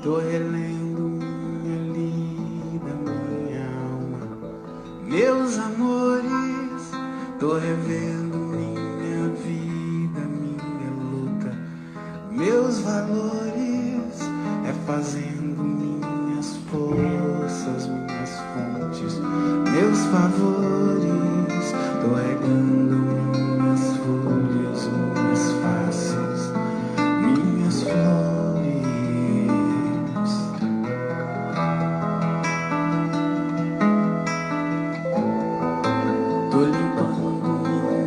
Tô relendo minha lida, minha alma, meus amores. Tô revendo minha vida, minha luta, meus valores. É fazendo minhas forças, minhas fontes, meus favores. Tô regando minhas folhas, minhas faces, minhas flores. Tô limpando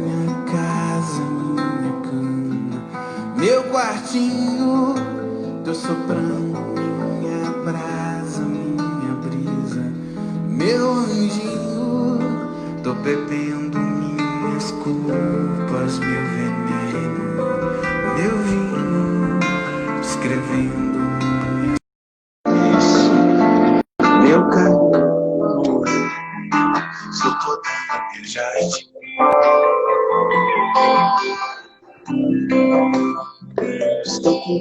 minha casa, minha cama, meu quartinho. Tô soprando minha brasa, minha brisa, meu anjinho. Tô bebendo minhas culpas, meu veneno, meu vinho. Escrevendo isso, meu caminho. Estou podando meu jardim. Estou com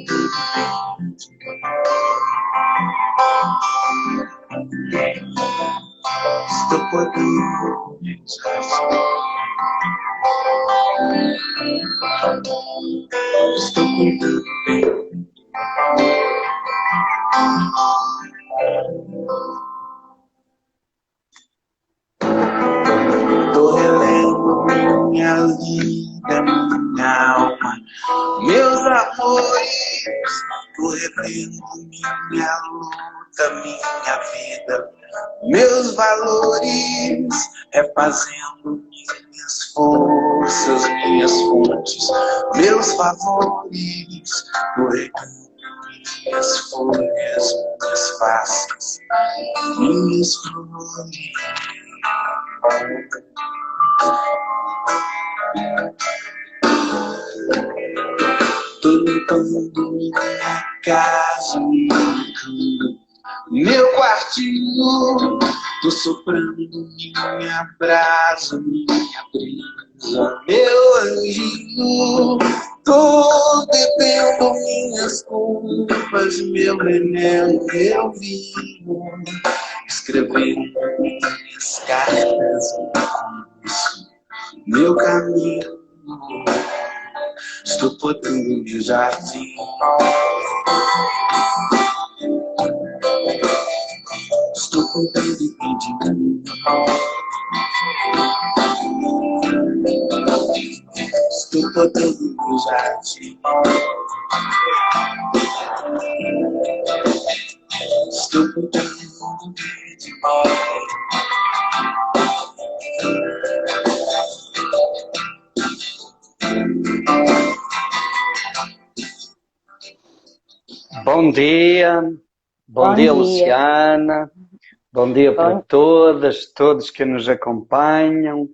Estou podando meu jardim. Estou cuidando bem. Tô relendo minha vida, minha alma, meus amores. Tô revendo minha luta, minha vida, meus valores. É fazendo minhas forças, minhas fontes, meus favores. Tô regando minhas folhas, minhas faces, minhas flores. Tô limpando minha casa, minha cama, meu quartinho. Tô soprando minha brasa, minha brisa, meu anjinho. Tô bebendo minhas culpas, meu veneno, meu vinho. Escrevendo minhas cartas, meu caminho. Estou podando meu jardim. Estou cuidando de mim. Estou podando meu jardim. Estou cuidando de mim. Bom dia, Bom dia. Luciana, bom dia para todas, todos que nos acompanham.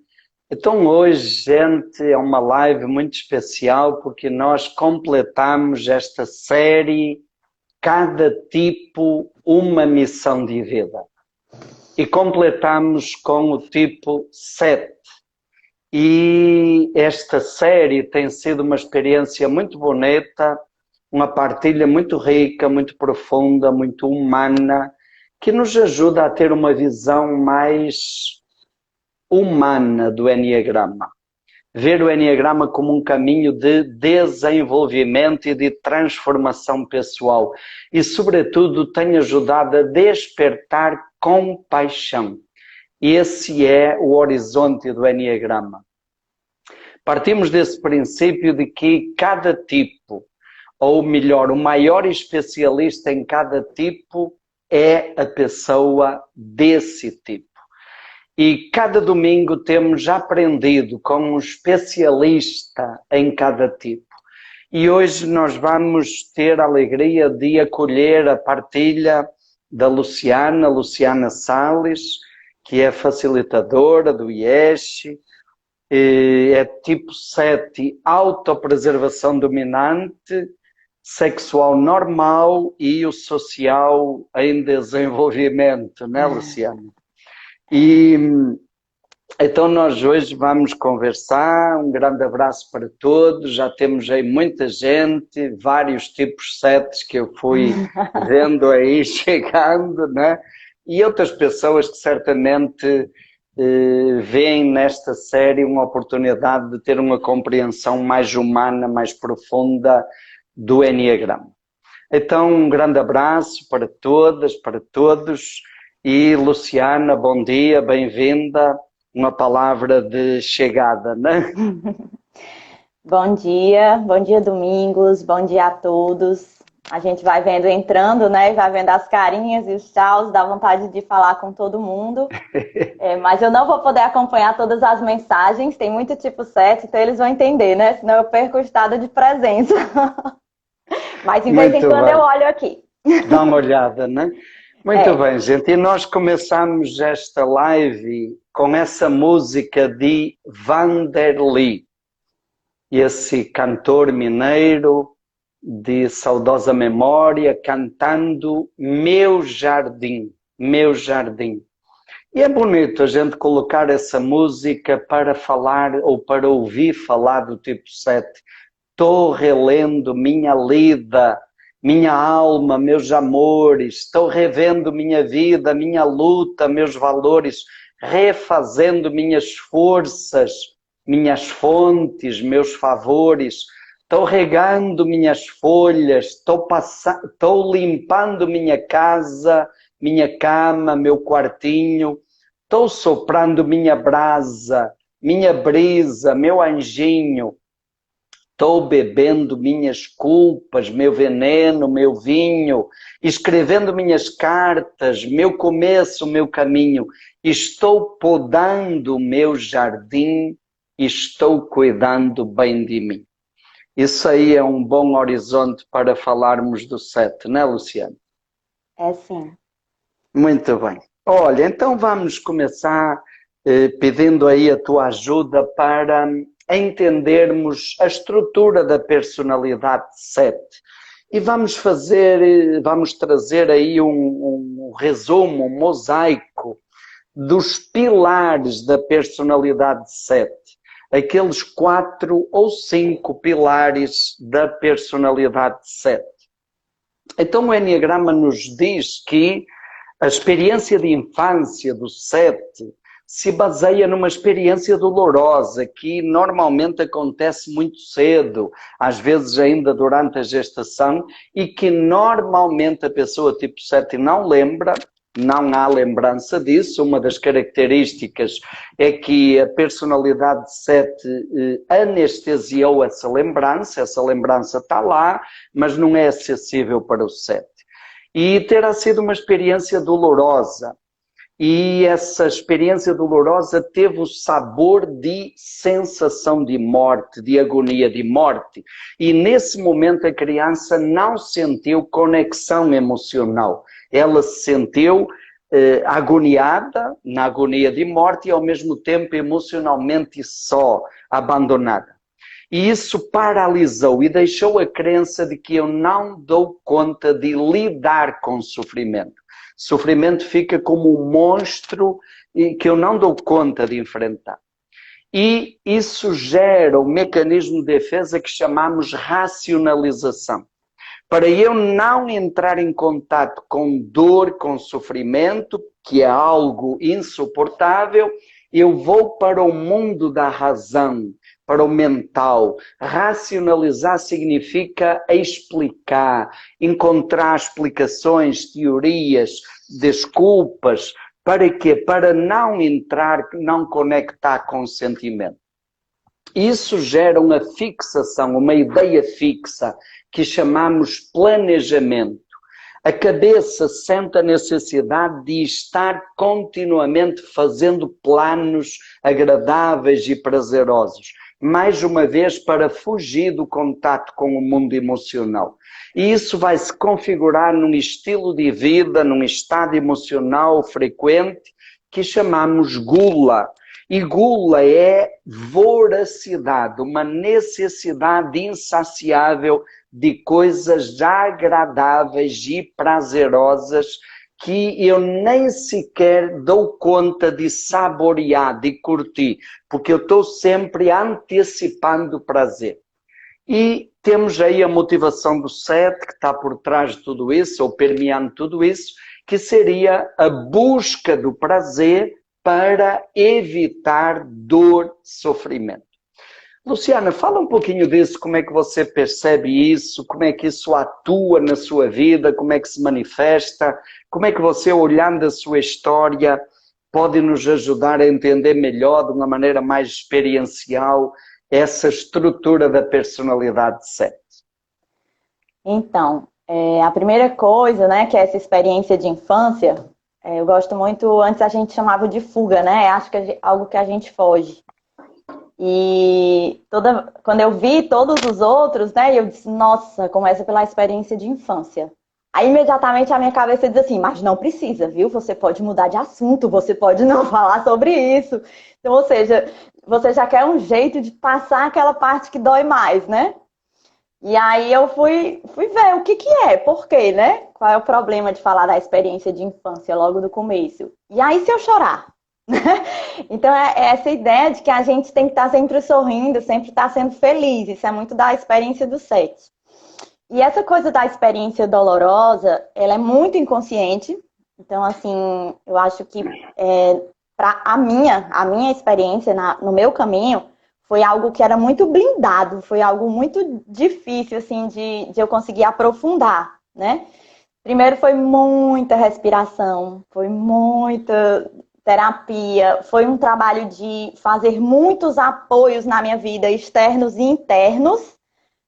Então hoje, gente, é uma live muito especial porque nós completamos esta série Cada Tipo, uma Missão de Vida. E completamos com o tipo 7. E esta série tem sido uma experiência muito bonita, uma partilha muito rica, muito profunda, muito humana, que nos ajuda a ter uma visão mais humana do Enneagrama. Ver o Enneagrama como um caminho de desenvolvimento e de transformação pessoal. E, sobretudo, tem ajudado a despertar compaixão. Esse é o horizonte do Enneagrama. Partimos desse princípio de que cada tipo, ou melhor, o maior especialista em cada tipo é a pessoa desse tipo. E cada domingo temos aprendido com um especialista em cada tipo. E hoje nós vamos ter a alegria de acolher a partilha da Luciana Salles, que é facilitadora do IESH, é tipo 7, autopreservação dominante, sexual normal e o social em desenvolvimento, né, Luciana? E Então nós hoje vamos conversar, um grande abraço para todos, já temos aí muita gente, vários tipos sets que eu fui vendo aí chegando, né? E outras pessoas que certamente veem nesta série uma oportunidade de ter uma compreensão mais humana, mais profunda do Enneagrama. Então um grande abraço para todas, para todos, e Luciana, bom dia, bem-vinda. Uma palavra de chegada, né? Bom dia Domingos, bom dia a todos. A gente vai vendo entrando, né? Vai vendo as carinhas e os tchauz, dá vontade de falar com todo mundo. Mas eu não vou poder acompanhar todas as mensagens, tem muito tipo 7, então eles vão entender, né? Senão eu perco o estado de presença. Mas de vez em quando eu olho aqui. Dá uma olhada, né? Muito bem, gente. E nós começamos esta live com essa música de Vanderlei, esse cantor mineiro de saudosa memória, cantando Meu Jardim, Meu Jardim. E é bonito a gente colocar essa música para falar ou para ouvir falar do tipo 7. Estou relendo minha lida, minha alma, meus amores, estou revendo minha vida, minha luta, meus valores, refazendo minhas forças, minhas fontes, meus favores, estou regando minhas folhas, estou limpando minha casa, minha cama, meu quartinho, estou soprando minha brasa, minha brisa, meu anjinho, estou bebendo minhas culpas, meu veneno, meu vinho, escrevendo minhas cartas, meu começo, meu caminho. Estou podando o meu jardim, estou cuidando bem de mim. Isso aí é um bom horizonte para falarmos do 7, não é, Luciano? É sim. Muito bem. Olha, então vamos começar pedindo aí a tua ajuda para entendermos a estrutura da personalidade 7. E vamos trazer aí um resumo, um mosaico dos pilares da personalidade 7. Aqueles 4 ou 5 pilares da personalidade 7. Então o Enneagrama nos diz que a experiência de infância do 7 se baseia numa experiência dolorosa que normalmente acontece muito cedo, às vezes ainda durante a gestação, e que normalmente a pessoa tipo 7 não lembra, não há lembrança disso. Uma das características é que a personalidade 7 anestesiou essa lembrança está lá, mas não é acessível para o 7. E terá sido uma experiência dolorosa. E essa experiência dolorosa teve o sabor de sensação de morte, de agonia de morte. E nesse momento a criança não sentiu conexão emocional. Ela se sentiu agoniada, na agonia de morte, e ao mesmo tempo emocionalmente só, abandonada. E isso paralisou e deixou a crença de que eu não dou conta de lidar com o sofrimento. Sofrimento fica como um monstro que eu não dou conta de enfrentar. E isso gera um mecanismo de defesa que chamamos racionalização. Para eu não entrar em contato com dor, com sofrimento, que é algo insuportável, eu vou para o mundo da razão, para o mental. Racionalizar significa explicar, encontrar explicações, teorias, desculpas. Para quê? Para não entrar, não conectar com o sentimento. Isso gera uma fixação, uma ideia fixa, que chamamos planejamento. A cabeça sente a necessidade de estar continuamente fazendo planos agradáveis e prazerosos. Mais uma vez, para fugir do contato com o mundo emocional. E isso vai se configurar num estilo de vida, num estado emocional frequente, que chamamos gula. E gula é voracidade, uma necessidade insaciável de coisas agradáveis e prazerosas que eu nem sequer dou conta de saborear, de curtir, porque eu estou sempre antecipando o prazer. E temos aí a motivação do 7, que está por trás de tudo isso, ou permeando tudo isso, que seria a busca do prazer para evitar dor, sofrimento. Luciana, fala um pouquinho disso, como é que você percebe isso, como é que isso atua na sua vida, como é que se manifesta, como é que você, olhando a sua história, pode nos ajudar a entender melhor, de uma maneira mais experiencial, essa estrutura da personalidade 7. Então, a primeira coisa, né, que é essa experiência de infância, eu gosto muito, antes a gente chamava de fuga, né? Acho que é algo que a gente foge. E quando eu vi todos os outros, né, eu disse, nossa, começa pela experiência de infância. Aí imediatamente a minha cabeça diz assim, mas não precisa, viu? Você pode mudar de assunto, você pode não falar sobre isso. Então, ou seja, você já quer um jeito de passar aquela parte que dói mais, né? E aí eu fui ver o que é, por quê, né? Qual é o problema de falar da experiência de infância logo do começo? E aí se eu chorar? Então é essa ideia de que a gente tem que estar sempre sorrindo, sempre estar sendo feliz. Isso é muito da experiência do 7. E essa coisa da experiência dolorosa, ela é muito inconsciente. Então, assim, eu acho que para a minha experiência no meu caminho, foi algo que era muito blindado, foi algo muito difícil, assim, de eu conseguir aprofundar, né? Primeiro foi muita respiração, foi muita terapia, foi um trabalho de fazer muitos apoios na minha vida, externos e internos,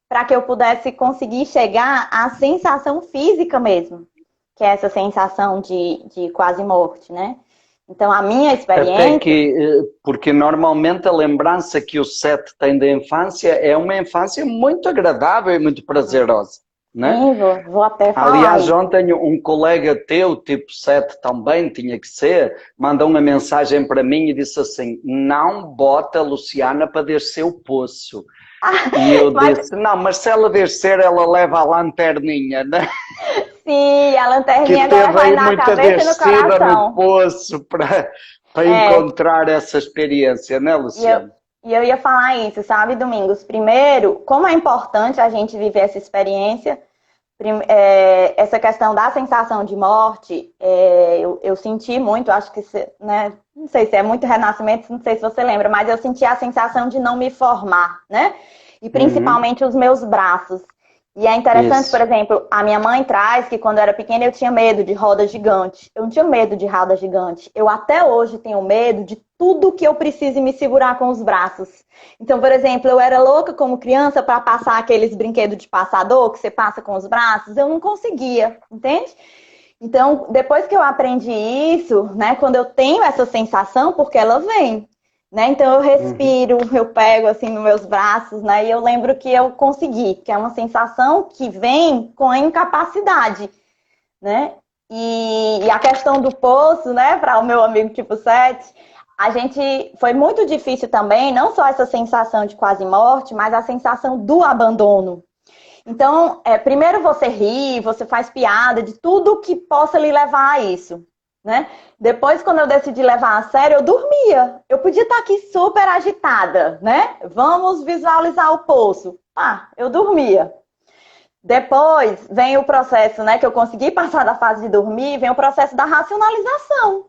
para que eu pudesse conseguir chegar à sensação física mesmo, que é essa sensação de quase morte, né? Então, a minha experiência... Até que, porque normalmente a lembrança que o 7 tem da infância é uma infância muito agradável e muito prazerosa, né? Sim, vou até falar. Aliás, ontem um colega teu, tipo 7 também, tinha que ser, mandou uma mensagem para mim e disse assim, não bota a Luciana para descer o poço. E eu disse, não, mas se ela descer, ela leva a lanterninha, né? Sim, a lanterninha que agora vai teve na muita cabeça e no descida coração. no poço para encontrar essa experiência, né, Luciana? E eu ia falar isso, sabe, Domingos? Primeiro, como é importante a gente viver essa experiência, essa questão da sensação de morte, eu senti muito, acho que, né, não sei se é muito renascimento, não sei se você lembra, mas eu senti a sensação de não me formar, né? E principalmente os meus braços. E é interessante, por exemplo, a minha mãe traz que quando eu era pequena eu tinha medo de roda gigante. Eu não tinha medo de roda gigante. Eu até hoje tenho medo de tudo que eu precise me segurar com os braços. Então, por exemplo, eu era louca como criança para passar aqueles brinquedos de passador que você passa com os braços. Eu não conseguia, entende? Então, depois que eu aprendi isso, né, quando eu tenho essa sensação, porque ela vem, né? Então eu respiro, eu pego assim nos meus braços, né? E eu lembro que eu consegui, que é uma sensação que vem com a incapacidade, né? E a questão do poço, né? Para o meu amigo tipo 7, a gente foi muito difícil também, não só essa sensação de quase morte, mas a sensação do abandono. Então, primeiro você ri, você faz piada de tudo que possa lhe levar a isso, né? Depois, quando eu decidi levar a sério, eu dormia. Eu podia estar aqui super agitada, né? Vamos visualizar o poço. Eu dormia. Depois vem o processo, né? Que eu consegui passar da fase de dormir, vem o processo da racionalização.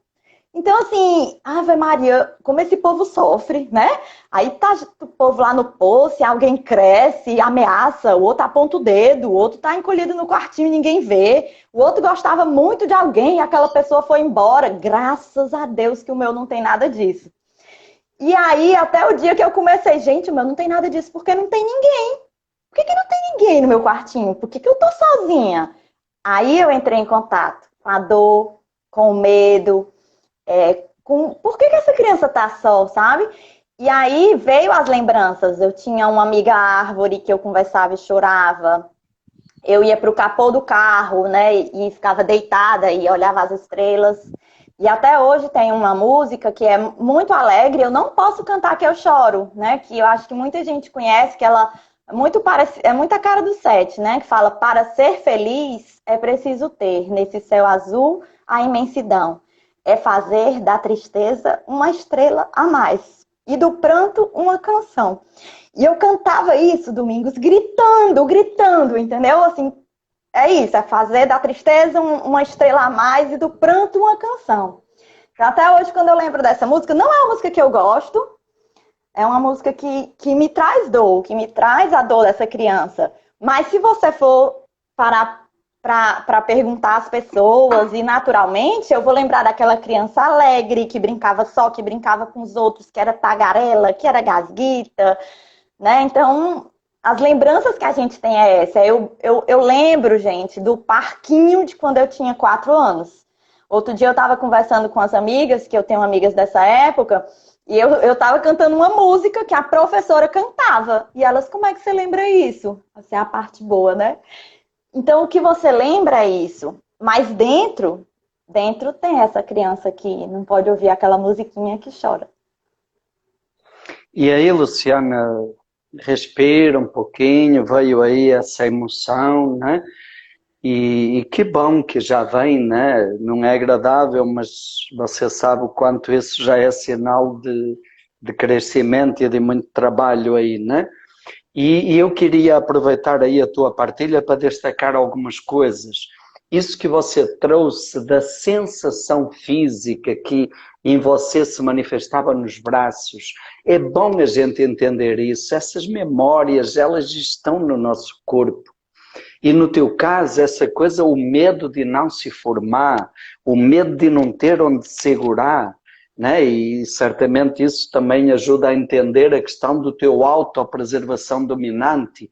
Então, assim, Ave Maria, como esse povo sofre, né? Aí tá o povo lá no poço, alguém cresce, ameaça, o outro aponta o dedo, o outro tá encolhido no quartinho e ninguém vê, o outro gostava muito de alguém e aquela pessoa foi embora. Graças a Deus que o meu não tem nada disso. E aí, até o dia que eu comecei, gente, o meu não tem nada disso porque não tem ninguém. Por que não tem ninguém no meu quartinho? Por que eu tô sozinha? Aí eu entrei em contato com a dor, com o medo, por que essa criança tá só, sabe? E aí veio as lembranças. Eu tinha uma amiga árvore que eu conversava e chorava. Eu ia pro capô do carro, né? E ficava deitada e olhava as estrelas. E até hoje tem uma música que é muito alegre. Eu não posso cantar que eu choro, né? Que eu acho que muita gente conhece, que ela é muito a cara do 7, né? Que fala, para ser feliz é preciso ter nesse céu azul a imensidão. É fazer da tristeza uma estrela a mais e do pranto uma canção. E eu cantava isso, Domingos, gritando, entendeu? Assim, é isso, é fazer da tristeza uma estrela a mais e do pranto uma canção. Então, até hoje, quando eu lembro dessa música, não é uma música que eu gosto, é uma música que me traz dor, que me traz a dor dessa criança. Mas se você for parar para perguntar às pessoas, e naturalmente eu vou lembrar daquela criança alegre, que brincava só, que brincava com os outros, que era tagarela, que era gasguita, né? Então, as lembranças que a gente tem é essa. Eu lembro, gente, do parquinho de quando eu tinha 4 anos. Outro dia eu estava conversando com as amigas, que eu tenho amigas dessa época, e eu estava cantando uma música que a professora cantava. E elas, como é que você lembra isso? Essa é a parte boa, né? Então, o que você lembra é isso. Mas dentro tem essa criança que não pode ouvir aquela musiquinha que chora. E aí, Luciana, respira um pouquinho, veio aí essa emoção, né? E que bom que já vem, né? Não é agradável, mas você sabe o quanto isso já é sinal de crescimento e de muito trabalho aí, né? E eu queria aproveitar aí a tua partilha para destacar algumas coisas. Isso que você trouxe da sensação física que em você se manifestava nos braços, é bom a gente entender isso. Essas memórias, elas estão no nosso corpo. E no teu caso, essa coisa, o medo de não se formar, o medo de não ter onde segurar, né? E certamente isso também ajuda a entender a questão do teu autopreservação dominante,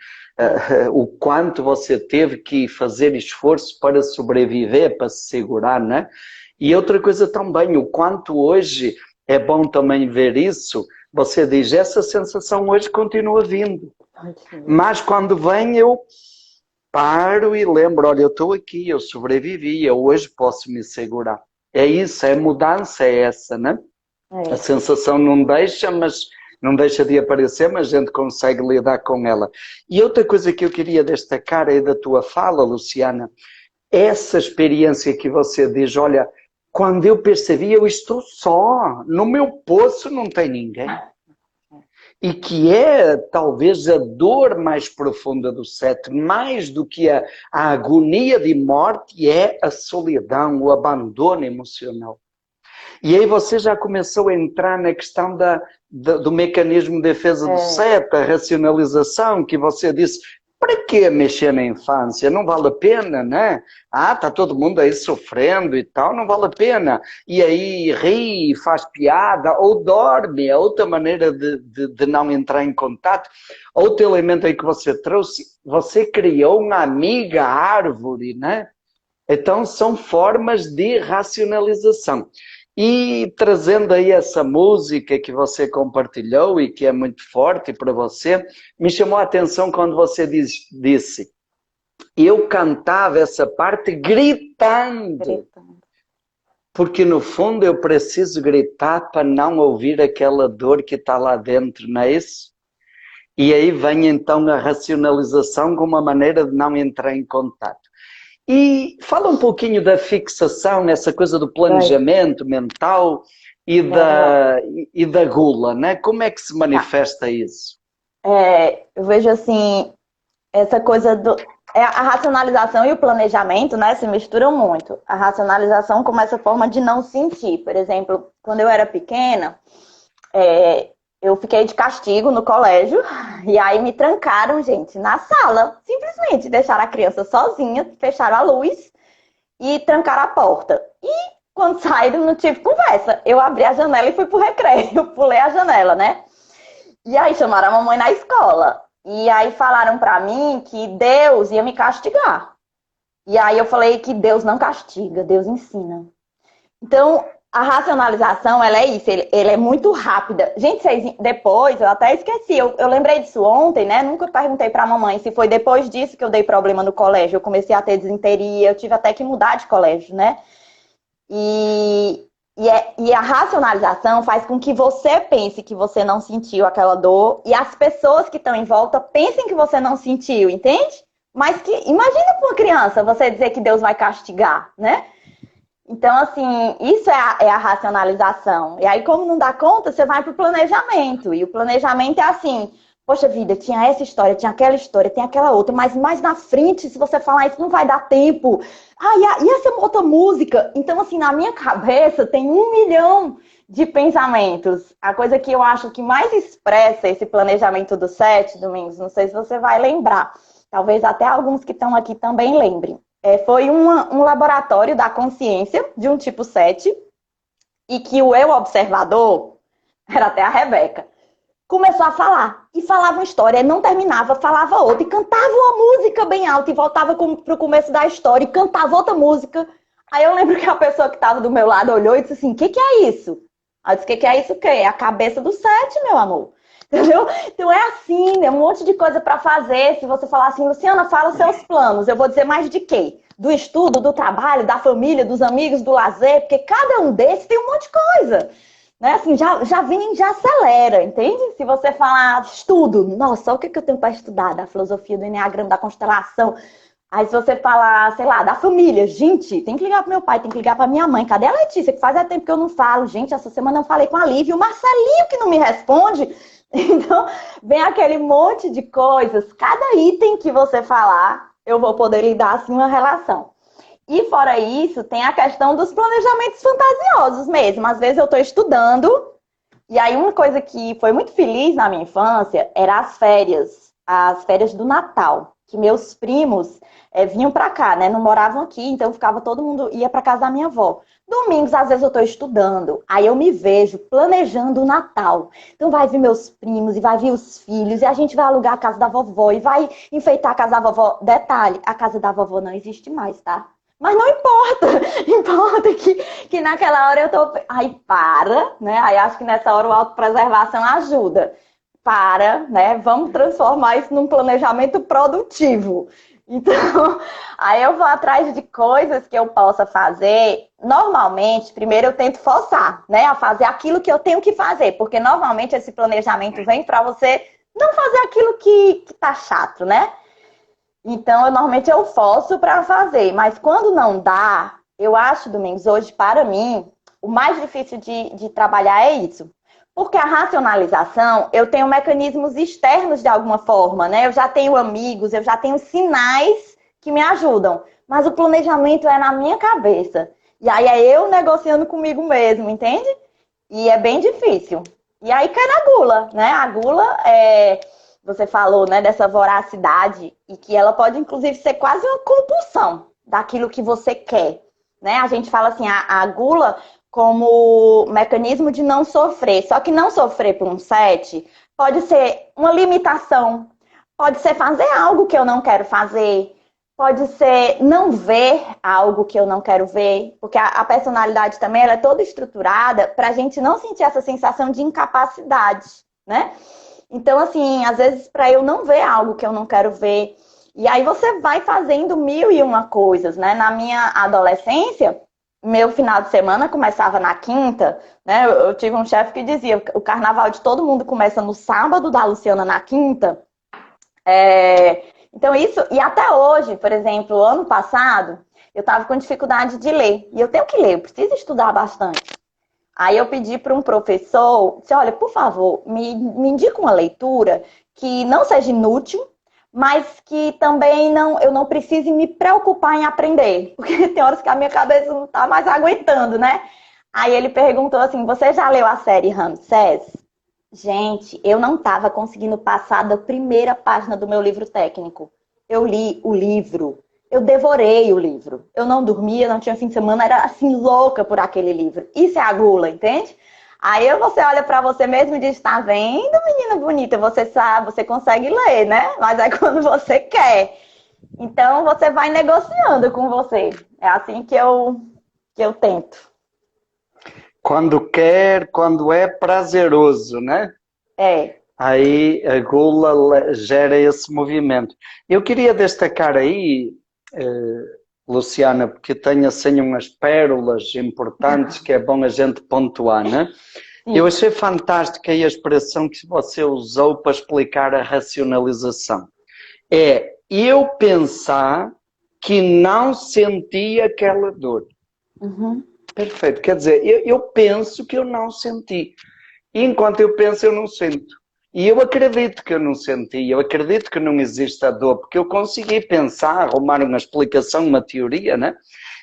o quanto você teve que fazer esforço para sobreviver, para se segurar, né? E outra coisa também, o quanto hoje é bom também ver isso, você diz, essa sensação hoje continua vindo, mas quando vem eu paro e lembro, olha, eu estou aqui, eu sobrevivi, eu hoje posso me segurar. É isso, é mudança, é essa, né? A sensação não deixa, mas não deixa de aparecer, mas a gente consegue lidar com ela. E outra coisa que eu queria destacar é da tua fala, Luciana, essa experiência que você diz, olha, quando eu percebi, eu estou só, no meu poço não tem ninguém. E que é talvez a dor mais profunda do século, mais do que a agonia de morte, é a solidão, o abandono emocional. E aí você já começou a entrar na questão do mecanismo de defesa do cérebro, a racionalização, que você disse, para que mexer na infância? Não vale a pena, né? Está todo mundo aí sofrendo e tal, não vale a pena. E aí ri, faz piada, ou dorme, é outra maneira de não entrar em contato. Outro elemento aí que você trouxe, você criou uma amiga árvore, né? Então são formas de racionalização. E trazendo aí essa música que você compartilhou e que é muito forte para você, me chamou a atenção quando você disse, eu cantava essa parte gritando. Porque no fundo eu preciso gritar para não ouvir aquela dor que está lá dentro, não é isso? E aí vem então a racionalização como uma maneira de não entrar em contato. E fala um pouquinho da fixação, essa coisa do planejamento mental e da gula, né? Como é que se manifesta isso? Eu vejo assim, essa coisa a racionalização e o planejamento, né, se misturam muito. A racionalização como essa forma de não sentir. Por exemplo, quando eu era pequena, eu fiquei de castigo no colégio e aí me trancaram, gente, na sala. Simplesmente deixaram a criança sozinha, fecharam a luz e trancaram a porta. E quando saíram, não tive conversa. Eu abri a janela e fui pro recreio, pulei a janela, né? E aí chamaram a mamãe na escola. E aí falaram pra mim que Deus ia me castigar. E aí eu falei que Deus não castiga, Deus ensina. Então, a racionalização, ela é isso, ela é muito rápida. Gente, depois, eu até esqueci, eu lembrei disso ontem, né? Nunca perguntei pra mamãe se foi depois disso que eu dei problema no colégio. Eu comecei a ter desinteria, eu tive até que mudar de colégio, né? E a racionalização faz com que você pense que você não sentiu aquela dor e as pessoas que estão em volta pensem que você não sentiu, entende? Mas que, imagina pra uma criança você dizer que Deus vai castigar, né? Então, assim, isso é a racionalização. E aí, como não dá conta, você vai para o planejamento. E o planejamento é assim, poxa vida, tinha essa história, tinha aquela história, tem aquela outra, mas mais na frente, se você falar isso, não vai dar tempo. Ah, e essa outra música? Então, assim, na minha cabeça tem 1 milhão de pensamentos. A coisa que eu acho que mais expressa esse planejamento do 7, Domingos, não sei se você vai lembrar. Talvez até alguns que estão aqui também lembrem. Foi um laboratório da consciência de um tipo 7 e que o eu observador, era até a Rebeca, começou a falar. E falava uma história, não terminava, falava outra. E cantava uma música bem alta e voltava para o começo da história e cantava outra música. Aí eu lembro que a pessoa que estava do meu lado olhou e disse assim, o que é isso? Aí eu disse, o que é isso? O quê? É a cabeça do 7, meu amor. Entendeu? Então é assim, é um monte de coisa para fazer. Se você falar assim, Luciana, fala os seus planos. Eu vou dizer mais de quê? Do estudo, do trabalho, da família, dos amigos, do lazer, porque cada um desses tem um monte de coisa. Né? Assim, já vem, já acelera, entende? Se você falar estudo, nossa, o que eu tenho para estudar? Da filosofia do Enneagrama, da constelação. Aí se você falar, sei lá, da família, gente, tem que ligar pro meu pai, tem que ligar pra minha mãe. Cadê a Letícia? Que faz tempo que eu não falo. Gente, essa semana eu falei com a Lívia, o Marcelinho que não me responde. Então, vem aquele monte de coisas. Cada item que você falar, eu vou poder lhe dar assim uma relação. E fora isso, tem a questão dos planejamentos fantasiosos mesmo. Às vezes eu estou estudando, e aí uma coisa que foi muito feliz na minha infância era as férias do Natal, que meus primos vinham para cá, né? Não moravam aqui, então ficava todo mundo, ia para casa da minha avó. Domingos, às vezes eu estou estudando, aí eu me vejo planejando o Natal. Então vai vir meus primos, e vai vir os filhos, e a gente vai alugar a casa da vovó, e vai enfeitar a casa da vovó. Detalhe, a casa da vovó não existe mais, tá? Mas não importa, importa que naquela hora eu tô... Aí para, né? Aí acho que nessa hora o autopreservação ajuda. Para, né? Vamos transformar isso num planejamento produtivo. Então, aí eu vou atrás de coisas que eu possa fazer. Normalmente, primeiro eu tento forçar, né? A fazer aquilo que eu tenho que fazer. Porque normalmente esse planejamento vem para você não fazer aquilo que tá chato, né? Então, normalmente eu forço para fazer, mas quando não dá, eu acho, Domingos, hoje, para mim, o mais difícil de trabalhar é isso. Porque a racionalização, eu tenho mecanismos externos de alguma forma, né? Eu já tenho amigos, eu já tenho sinais que me ajudam, mas o planejamento é na minha cabeça. E aí é eu negociando comigo mesmo, entende? E é bem difícil. E aí cai na gula, né? A gula é... Você falou, né, dessa voracidade e que ela pode, inclusive, ser quase uma compulsão daquilo que você quer, né? A gente fala assim, a gula como mecanismo de não sofrer. Só que não sofrer por um 7 pode ser uma limitação, pode ser fazer algo que eu não quero fazer, pode ser não ver algo que eu não quero ver, porque a personalidade também ela é toda estruturada para a gente não sentir essa sensação de incapacidade, né? Então, assim, às vezes, para eu não ver algo que eu não quero ver. E aí você vai fazendo 1001 coisas, né? Na minha adolescência, meu final de semana começava na quinta, né? Eu tive um chefe que dizia, o carnaval de todo mundo começa no sábado, da Luciana na quinta. Então, isso... E até hoje, por exemplo, ano passado, eu estava com dificuldade de ler. E eu tenho que ler, eu preciso estudar bastante. Aí eu pedi para um professor, disse, olha, por favor, me indica uma leitura que não seja inútil, mas que também eu não precise me preocupar em aprender. Porque tem horas que a minha cabeça não está mais aguentando, né? Aí ele perguntou assim, você já leu a série Ramsés? Gente, eu não estava conseguindo passar da primeira página do meu livro técnico. Eu li o livro. Eu devorei o livro. Eu não dormia, não tinha fim de semana, era assim, louca por aquele livro. Isso é a gula, entende? Aí você olha pra você mesmo e diz, tá vendo, menina bonita? Você sabe, você consegue ler, né? Mas é quando você quer. Então, você vai negociando com você. É assim que eu tento. Quando quer, quando é prazeroso, né? É. Aí a gula gera esse movimento. Eu queria destacar aí... Luciana, porque tenho assim umas pérolas importantes que é bom a gente pontuar, né? Sim. Eu achei fantástica a expressão que você usou para explicar a racionalização. É eu pensar que não senti aquela dor. Uhum. Perfeito. Quer dizer, eu penso que eu não senti. E enquanto eu penso, eu não sinto. E eu acredito que eu não senti, eu acredito que não existe a dor, porque eu consegui pensar, arrumar uma explicação, uma teoria, né?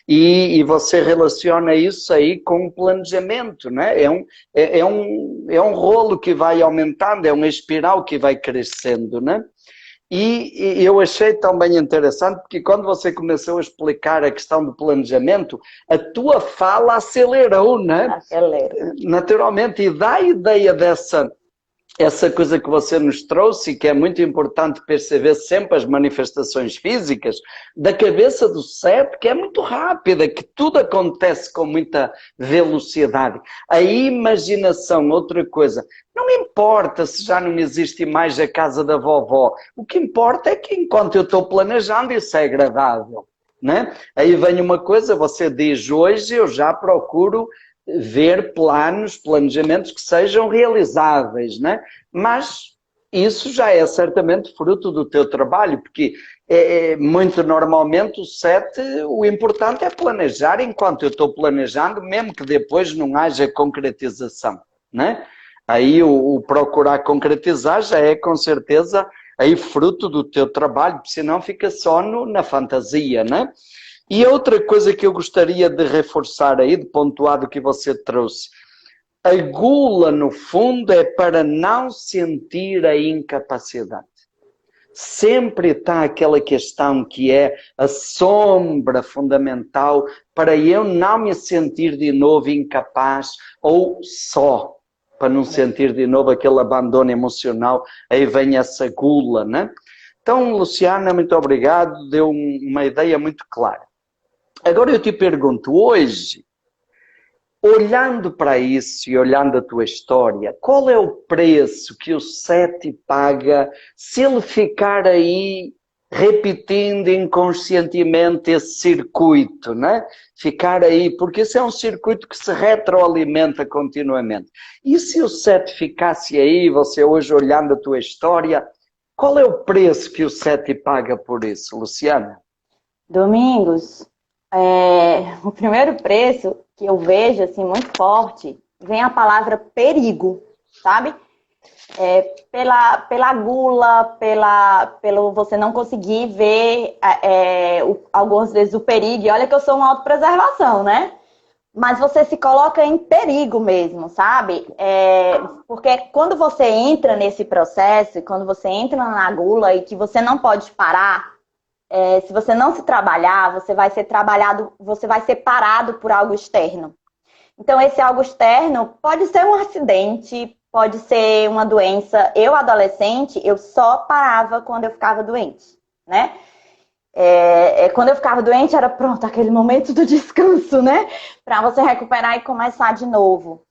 E você relaciona isso aí com o planejamento, né? É um rolo que vai aumentando, é uma espiral que vai crescendo, né? E eu achei também interessante, porque quando você começou a explicar a questão do planejamento, a tua fala acelerou, né? Acelera. Naturalmente, e dá a ideia essa coisa que você nos trouxe, que é muito importante perceber sempre as manifestações físicas, da cabeça do Sete, que é muito rápida, que tudo acontece com muita velocidade. A imaginação, outra coisa, não importa se já não existe mais a casa da vovó, o que importa é que enquanto eu estou planejando, isso é agradável, né? Aí vem uma coisa, você diz, hoje eu já procuro ver planejamentos que sejam realizáveis, né? Mas isso já é certamente fruto do teu trabalho, porque muito normalmente o importante é planejar enquanto eu estou planejando, mesmo que depois não haja concretização, né? Aí o procurar concretizar já é com certeza aí fruto do teu trabalho, porque senão fica só na fantasia, né? E outra coisa que eu gostaria de reforçar aí, de pontuar do que você trouxe, a gula, no fundo, é para não sentir a incapacidade. Sempre está aquela questão que é a sombra fundamental para eu não me sentir de novo incapaz ou só, para não sentir de novo aquele abandono emocional, aí vem essa gula, né? Então, Luciana, muito obrigado, deu uma ideia muito clara. Agora eu te pergunto, hoje, olhando para isso e olhando a tua história, qual é o preço que o Sete paga se ele ficar aí repetindo inconscientemente esse circuito, né? Ficar aí, porque esse é um circuito que se retroalimenta continuamente. E se o Sete ficasse aí, você hoje olhando a tua história, qual é o preço que o Sete paga por isso, Luciana? Domingos, o primeiro preço que eu vejo assim muito forte vem a palavra perigo, sabe? Pela gula, pelo você não conseguir ver algumas vezes o perigo. E olha que eu sou uma autopreservação, né? Mas você se coloca em perigo mesmo, sabe? Porque quando você entra nesse processo, quando você entra na gula e que você não pode parar, se você não se trabalhar, você vai ser parado por algo externo. Então, esse algo externo pode ser um acidente, pode ser uma doença. Eu, adolescente, eu só parava quando eu ficava doente, né? Quando eu ficava doente, era pronto, aquele momento do descanso, né? Para você recuperar e começar de novo.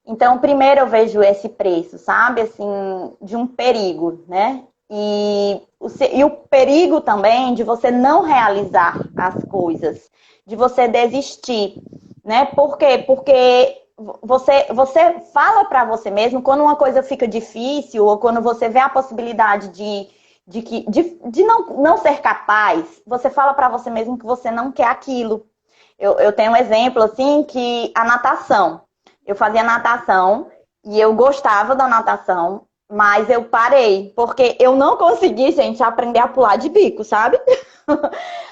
Então, primeiro eu vejo esse preço, sabe? Assim, de um perigo, né? E o perigo também de você não realizar as coisas, de você desistir, né? Por quê? Porque você fala para você mesmo, quando uma coisa fica difícil, ou quando você vê a possibilidade de não ser capaz, você fala para você mesmo que você não quer aquilo. Eu tenho um exemplo, assim, que a natação. Eu fazia natação e eu gostava da natação, mas eu parei, porque eu não consegui, gente, aprender a pular de bico, sabe?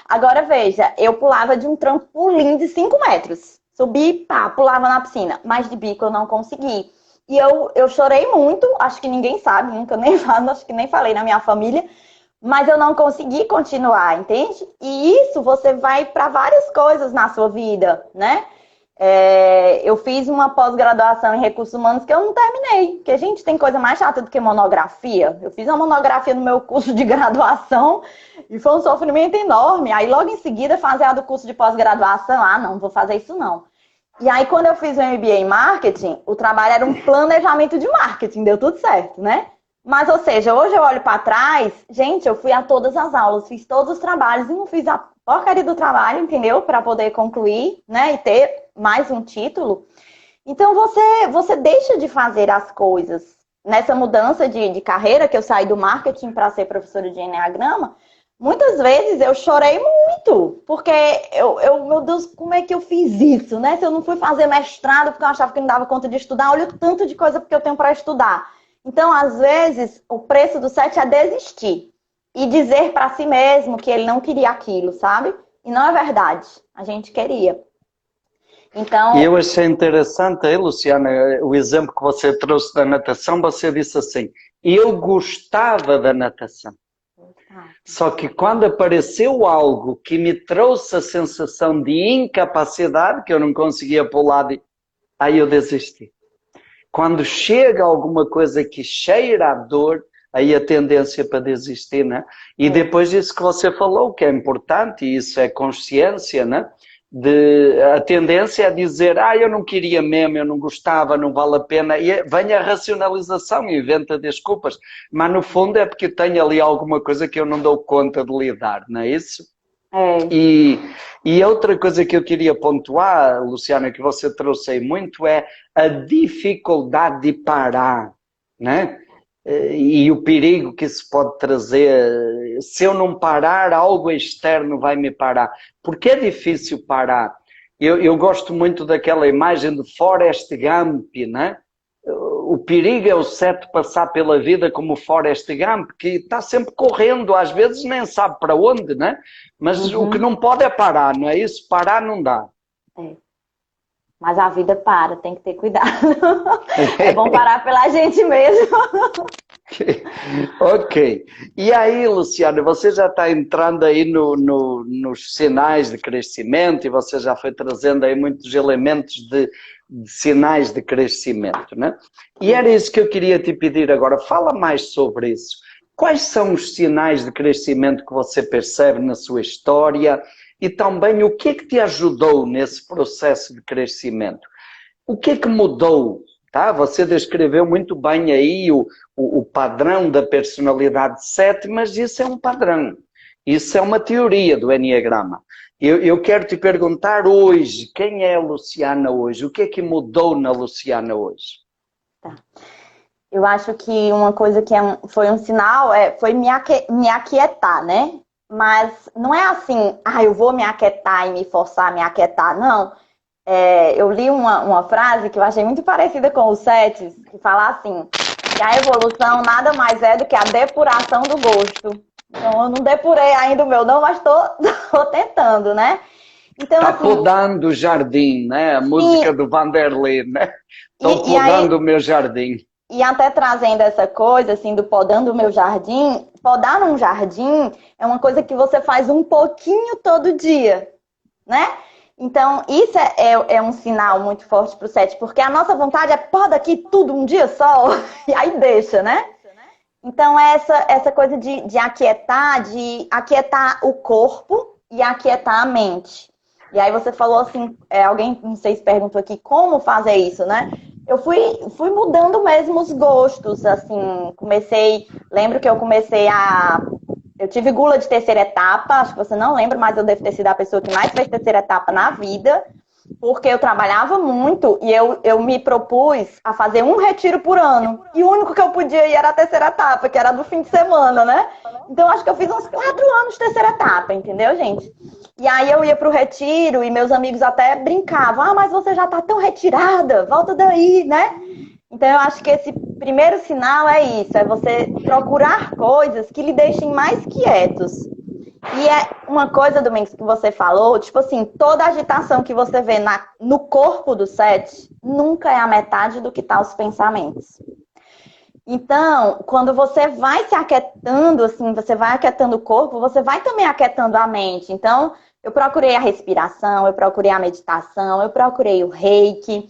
Agora, veja, eu pulava de um trampolim de 5 metros. Subi, pá, pulava na piscina, mas de bico eu não consegui. E eu chorei muito, acho que ninguém sabe, nunca nem falo, acho que nem falei na minha família, mas eu não consegui continuar, entende? E isso você vai para várias coisas na sua vida, né? Eu fiz uma pós-graduação em recursos humanos que eu não terminei, porque, gente, tem coisa mais chata do que monografia. Eu fiz uma monografia no meu curso de graduação e foi um sofrimento enorme. Aí, logo em seguida, fazer a do curso de pós-graduação, não vou fazer isso não. E aí, quando eu fiz o MBA em marketing, o trabalho era um planejamento de marketing, deu tudo certo, né? Mas, ou seja, hoje eu olho para trás, gente, eu fui a todas as aulas, fiz todos os trabalhos e não fiz a porcaria do trabalho, entendeu? Para poder concluir, né? E ter mais um título. Então, você deixa de fazer as coisas. Nessa mudança de carreira, que eu saí do marketing para ser professora de Enneagrama, muitas vezes eu chorei muito, porque meu Deus, como é que eu fiz isso, né? Se eu não fui fazer mestrado porque eu achava que não dava conta de estudar, olha o tanto de coisa que eu tenho para estudar. Então, às vezes, o preço do 7 é desistir e dizer para si mesmo que ele não queria aquilo, sabe? E não é verdade, a gente queria. Então... E eu achei interessante aí, Luciana, o exemplo que você trouxe da natação, você disse assim, eu gostava da natação. Só que quando apareceu algo que me trouxe a sensação de incapacidade, que eu não conseguia pular, aí eu desisti. Quando chega alguma coisa que cheira a dor, aí a tendência para desistir, né? E depois disso que você falou, que é importante, e isso é consciência, né? A tendência é dizer, eu não queria mesmo, eu não gostava, não vale a pena, e vem a racionalização e inventa desculpas, mas no fundo é porque tem ali alguma coisa que eu não dou conta de lidar, não é isso? É. E outra coisa que eu queria pontuar, Luciana, que você trouxe aí muito, é a dificuldade de parar, né? E o perigo que isso pode trazer. Se eu não parar, algo externo vai me parar. Porque é difícil parar. Eu gosto muito daquela imagem de Forrest Gump, né? O perigo é o Seth passar pela vida como Forrest Gump, que está sempre correndo, às vezes nem sabe para onde, né? Mas o que não pode é parar, não é isso? Parar não dá. É. Mas a vida para, tem que ter cuidado. É bom parar pela gente mesmo. Ok. E aí, Luciana, você já está entrando aí nos sinais de crescimento e você já foi trazendo aí muitos elementos de sinais de crescimento, né? E era isso que eu queria te pedir agora. Fala mais sobre isso. Quais são os sinais de crescimento que você percebe na sua história? E também o que é que te ajudou nesse processo de crescimento? O que é que mudou? Tá? Você descreveu muito bem aí o padrão da personalidade 7, mas isso é um padrão. Isso é uma teoria do Enneagrama. Eu quero te perguntar hoje, quem é a Luciana hoje? O que é que mudou na Luciana hoje? Tá. Eu acho que uma coisa que foi um sinal foi me aquietar, né? Mas não é assim, eu vou me aquietar e me forçar a me aquietar, não. Eu li uma frase que eu achei muito parecida com os 7, que fala assim, que a evolução nada mais é do que a depuração do gosto. Então eu não depurei ainda o meu não, mas tô tentando, né? Então, tá assim, podando o jardim, né? A música do Vanderlei, né? Estou podando o meu jardim. E até trazendo essa coisa, assim, do podando o meu jardim, podar um jardim é uma coisa que você faz um pouquinho todo dia, né? Então, isso é um sinal muito forte para o 7, porque a nossa vontade é poda aqui tudo um dia só, e aí deixa, né? Então, essa coisa de aquietar o corpo e aquietar a mente. E aí você falou assim, alguém, não sei se perguntou aqui, como fazer isso, né? Eu fui mudando mesmo os gostos, assim, lembro que eu tive gula de terceira etapa, acho que você não lembra, mas eu devo ter sido a pessoa que mais fez terceira etapa na vida, porque eu trabalhava muito e eu me propus a fazer um retiro por ano. E o único que eu podia ir era a terceira etapa, que era do fim de semana, né? Então acho que eu fiz uns 4 anos de terceira etapa, entendeu, gente? E aí eu ia pro retiro e meus amigos até brincavam, mas você já tá tão retirada, volta daí, né? Então eu acho que esse primeiro sinal é isso, é você procurar coisas que lhe deixem mais quietos. E é uma coisa, Domingos, que você falou, tipo assim, toda agitação que você vê no corpo do 7 nunca é a metade do que tá os pensamentos. Então, quando você vai se aquietando, assim, você vai aquietando o corpo, você vai também aquietando a mente. Então, eu procurei a respiração, eu procurei a meditação, eu procurei o reiki.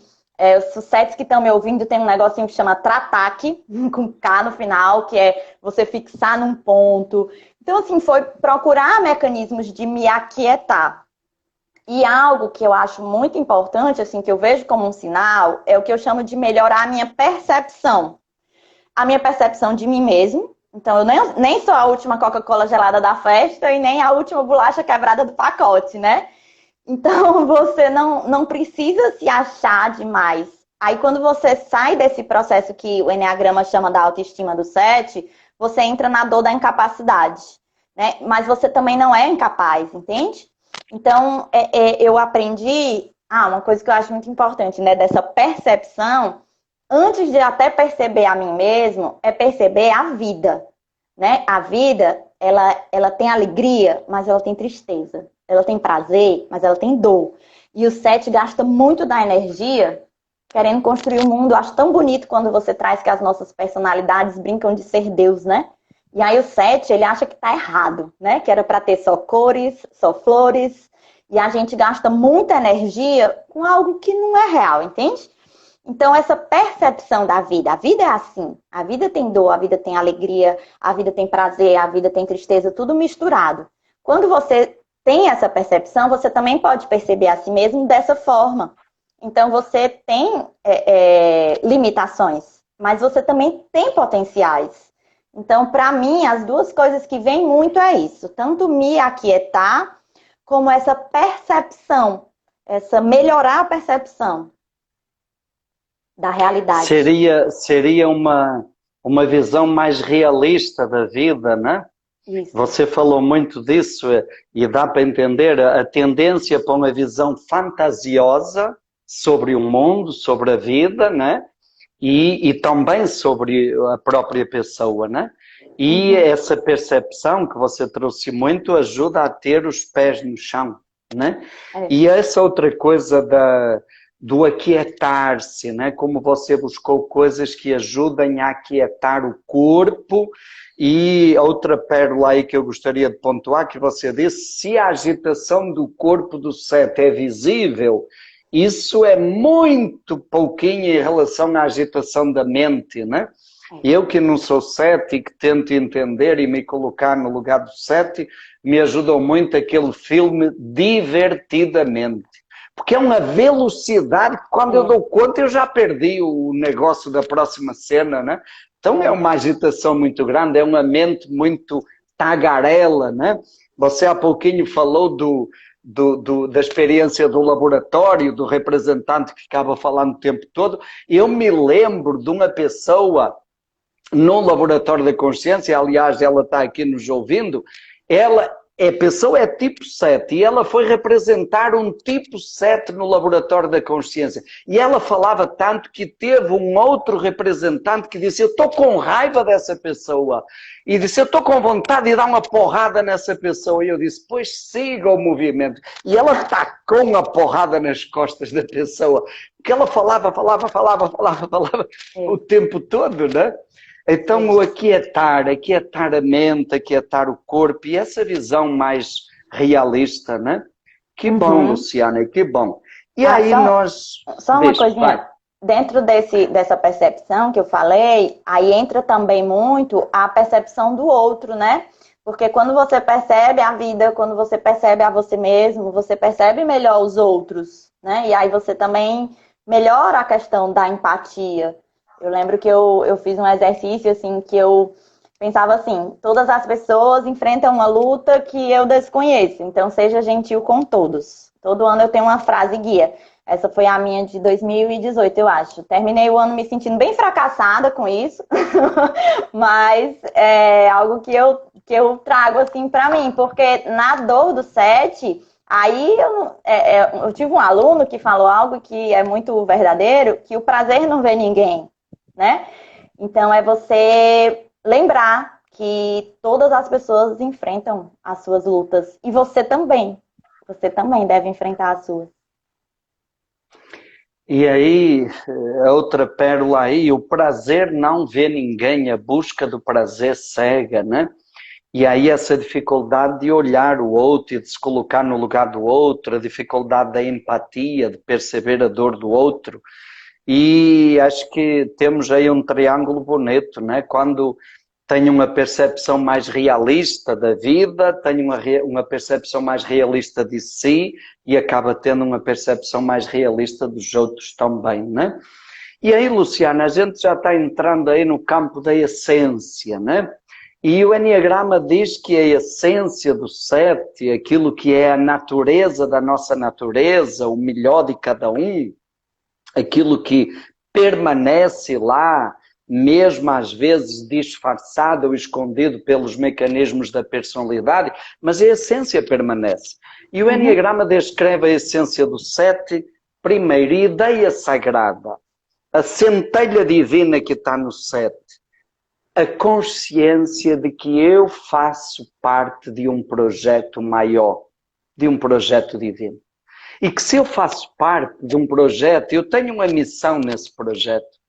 Os 7 que estão me ouvindo tem um negocinho que chama Tratak, com K no final, que é você fixar num ponto. Então, assim, foi procurar mecanismos de me aquietar. E algo que eu acho muito importante, assim, que eu vejo como um sinal, é o que eu chamo de melhorar a minha percepção. A minha percepção de mim mesmo. Então, eu nem sou a última Coca-Cola gelada da festa e nem a última bolacha quebrada do pacote, né? Então, você não precisa se achar demais. Aí, quando você sai desse processo que o Enneagrama chama da autoestima do 7, você entra na dor da incapacidade. né? Mas você também não é incapaz, entende? Então, eu aprendi, uma coisa que eu acho muito importante, né, dessa percepção, antes de até perceber a mim mesmo, é perceber a vida, né? A vida, ela tem alegria, mas ela tem tristeza. Ela tem prazer, mas ela tem dor. E o 7 gasta muito da energia querendo construir o mundo. Eu acho tão bonito quando você traz que as nossas personalidades brincam de ser Deus, né? E aí o 7, ele acha que tá errado, né? Que era para ter só cores, só flores. E a gente gasta muita energia com algo que não é real, entende? Então, essa percepção da vida, a vida é assim. A vida tem dor, a vida tem alegria, a vida tem prazer, a vida tem tristeza, tudo misturado. Quando você tem essa percepção, você também pode perceber a si mesmo dessa forma. Então, você tem limitações, mas você também tem potenciais. Então, para mim, as duas coisas que vêm muito é isso. Tanto me aquietar, como essa percepção, melhorar a percepção da realidade. Seria uma visão mais realista da vida, né? Isso. Você falou muito disso e dá para entender a tendência para uma visão fantasiosa sobre o mundo, sobre a vida, né? E também sobre a própria pessoa, né? E essa percepção que você trouxe muito ajuda a ter os pés no chão, né? E essa outra coisa do aquietar-se, né? Como você buscou coisas que ajudem a aquietar o corpo. E outra pérola aí que eu gostaria de pontuar, que você disse, se a agitação do corpo do 7 é visível, isso é muito pouquinho em relação à agitação da mente, né? Eu que não sou 7 e que tento entender e me colocar no lugar do 7, me ajudou muito aquele filme Divertidamente. Porque é uma velocidade que quando eu dou conta eu já perdi o negócio da próxima cena, né? Então é uma agitação muito grande, é uma mente muito tagarela, né? Você há pouquinho falou da experiência do laboratório, do representante que ficava falando o tempo todo. Eu me lembro de uma pessoa no laboratório da consciência, aliás, ela está aqui nos ouvindo, a pessoa é tipo 7 e ela foi representar um tipo 7 no laboratório da consciência. E ela falava tanto que teve um outro representante que disse, eu estou com raiva dessa pessoa. E disse, eu estou com vontade de dar uma porrada nessa pessoa. E eu disse, pois siga o movimento. E ela tacou uma porrada nas costas da pessoa. Porque ela falava o tempo todo, né? Então, o aquietar a mente, aquietar o corpo, e essa visão mais realista, né? Que bom, Luciana, que bom. E aí Só uma coisinha, dentro dessa percepção que eu falei, aí entra também muito a percepção do outro, né? Porque quando você percebe a vida, quando você percebe a você mesmo, você percebe melhor os outros, né? E aí você também melhora a questão da empatia. Eu lembro que eu fiz um exercício, assim, que eu pensava assim, todas as pessoas enfrentam uma luta que eu desconheço, então seja gentil com todos. Todo ano eu tenho uma frase guia. Essa foi a minha de 2018, eu acho. Terminei o ano me sentindo bem fracassada com isso, mas é algo que eu trago, assim, pra mim, porque na dor do 7... Aí eu tive um aluno que falou algo que é muito verdadeiro, que o prazer não vê ninguém, né? Então é você lembrar que todas as pessoas enfrentam as suas lutas. E você também deve enfrentar as suas. E aí, a outra pérola aí, o prazer não vê ninguém, a busca do prazer cega, né? E aí essa dificuldade de olhar o outro e de se colocar no lugar do outro, a dificuldade da empatia, de perceber a dor do outro. E acho que temos aí um triângulo bonito, né? Quando tenho uma percepção mais realista da vida, tenho uma percepção mais realista de si e acaba tendo uma percepção mais realista dos outros também, né? E aí, Luciana, a gente já está entrando aí no campo da essência, né? E o Enneagrama diz que a essência do 7, aquilo que é a natureza da nossa natureza, o melhor de cada um, aquilo que permanece lá mesmo às vezes disfarçado ou escondido pelos mecanismos da personalidade, mas a essência permanece. E o Enneagrama descreve a essência do 7, primeiro, ideia sagrada, a centelha divina que está no 7, a consciência de que eu faço parte de um projeto maior, de um projeto divino. E que se eu faço parte de um projeto, eu tenho uma missão nesse projeto.